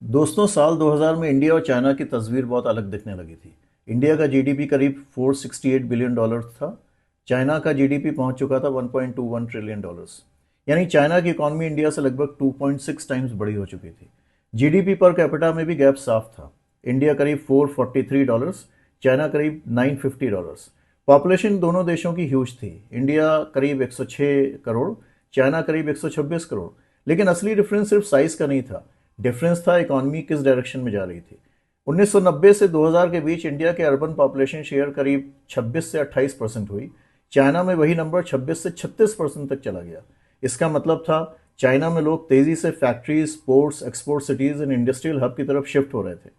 दोस्तों, साल 2000 में इंडिया और चाइना की तस्वीर बहुत अलग दिखने लगी थी। इंडिया का जीडीपी करीब 468 बिलियन डॉलर था। चाइना का जीडीपी पहुंच चुका था 1.21 ट्रिलियन डॉलर्स। यानी चाइना की इकॉनमी इंडिया से लगभग 2.6 टाइम्स बड़ी हो चुकी थी। जीडीपी पर कैपिटा में भी गैप साफ था। इंडिया करीब 443 डॉलर्स, चाइना करीब 950 डॉलर्स। पॉपुलेशन दोनों देशों की ह्यूज थी। इंडिया करीब 106 करोड़, चाइना करीब 126 करोड़। लेकिन असली डिफरेंस सिर्फ साइज का नहीं था, डिफरेंस था इकॉनमी किस डायरेक्शन में जा रही थी। 1990 से 2000 के बीच इंडिया के अर्बन पॉपुलेशन शेयर करीब 26 से 28% हुई। चाइना में वही नंबर 26 से 36% तक चला गया। इसका मतलब था चाइना में लोग तेजी से factories, ports, export cities and industrial hub की तरफ शिफ्ट हो रहे थे।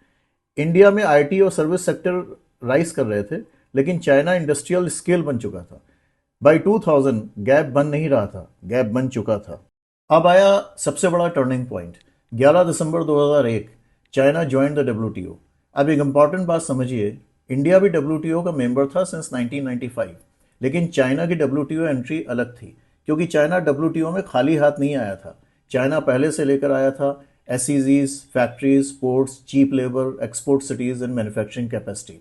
इंडिया में आईटी और सर्विस सेक्टर राइज कर रहे थे, लेकिन चाइना इंडस्ट्रियल स्केल बन चुका था। बाई 2000 गैप बन नहीं रहा था, गैप बन चुका था। अब आया सबसे बड़ा turning point. 11 December 2001 China join the WTO. अब एक इंपॉर्टेंट बात समझिए, इंडिया भी डब्ल्यूटीओ का मेंबर था सिंस 1995, लेकिन चाइना की डब्ल्यूटीओ एंट्री अलग थी, क्योंकि चाइना डब्ल्यूटीओ में खाली हाथ नहीं आया था। चाइना पहले से लेकर आया था SEZs, factories, ports, cheap labour, export cities and manufacturing capacity.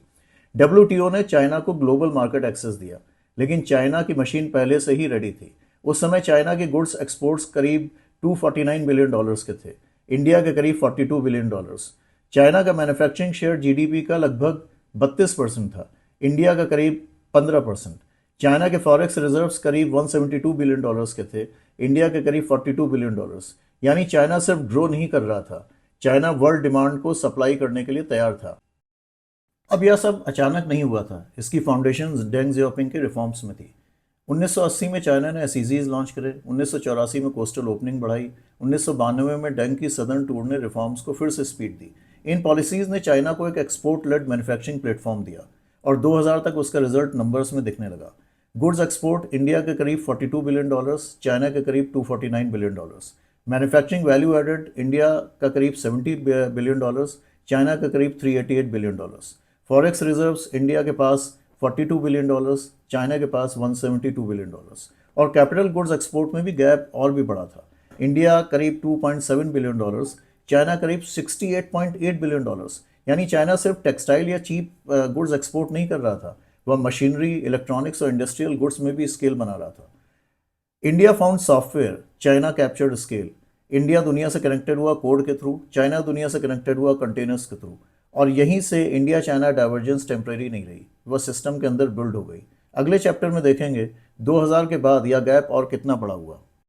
WTO ने चाइना को ग्लोबल मार्केट एक्सेस दिया, लेकिन चाइना की मशीन पहले से ही रेडी थी। उस समय चाइना के गुड्स एक्सपोर्ट्स करीब 249 बिलियन डॉलर्स के थे, इंडिया के करीब 42 बिलियन डॉलर्स। चाइना का मैन्युफैक्चरिंग शेयर जीडीपी का लगभग 32% था, इंडिया का करीब 15%। चाइना के फॉरेक्स रिजर्व्स करीब 172 बिलियन डॉलर्स के थे, इंडिया के करीब 42 बिलियन डॉलर्स। यानी चाइना सिर्फ ग्रो नहीं कर रहा था, चाइना वर्ल्ड डिमांड को सप्लाई करने के लिए तैयार था। अब यह सब अचानक नहीं हुआ था, इसकी फाउंडेशन डेंग जियाओपिंग के रिफॉर्म्स में थी। 1980 में चाइना ने एसईजीज लॉन्च करे, 1984 में कोस्टल ओपनिंग बढ़ाई, 1992 में डेंग की सदर्न टूर ने रिफॉर्म्स को फिर से स्पीड दी। इन पॉलिसीज़ ने चाइना को एक एक्सपोर्ट लेड मैन्युफैक्चरिंग प्लेटफॉर्म दिया, और 2000 तक उसका रिजल्ट नंबर्स में दिखने लगा। गुड्स एक्सपोर्ट इंडिया के करीब 42 बिलियन डॉलर्स, चाइना के करीब 249 billion dollars. Manufacturing value added India का करीब 70 बिलियन डॉलर्स, चाइना का करीब 388 billion dollars. Forex reserves India के पास 42 बिलियन डॉलर्स, चाइना के पास 172 बिलियन डॉलर्स। और कैपिटल गुड्स एक्सपोर्ट में भी गैप और भी बड़ा था। इंडिया करीब 2.7 बिलियन डॉलर्स, चाइना करीब 68.8 बिलियन डॉलर्स। यानी चाइना सिर्फ टेक्सटाइल या चीप गुड्स एक्सपोर्ट नहीं कर रहा था, वह मशीनरी, इलेक्ट्रॉनिक्स और इंडस्ट्रियल गुड्स में भी स्केल बना रहा था। India found software, China captured scale. India दुनिया से कनेक्टेड हुआ कोड के थ्रू, चाइना दुनिया से कनेक्टेड हुआ कंटेनर्स के थ्रू। और यहीं से इंडिया चाइना डाइवर्जेंस टेम्परेरी नहीं रही, वह सिस्टम के अंदर बिल्ड हो गई। अगले चैप्टर में देखेंगे 2000 के बाद यह गैप और कितना बड़ा हुआ।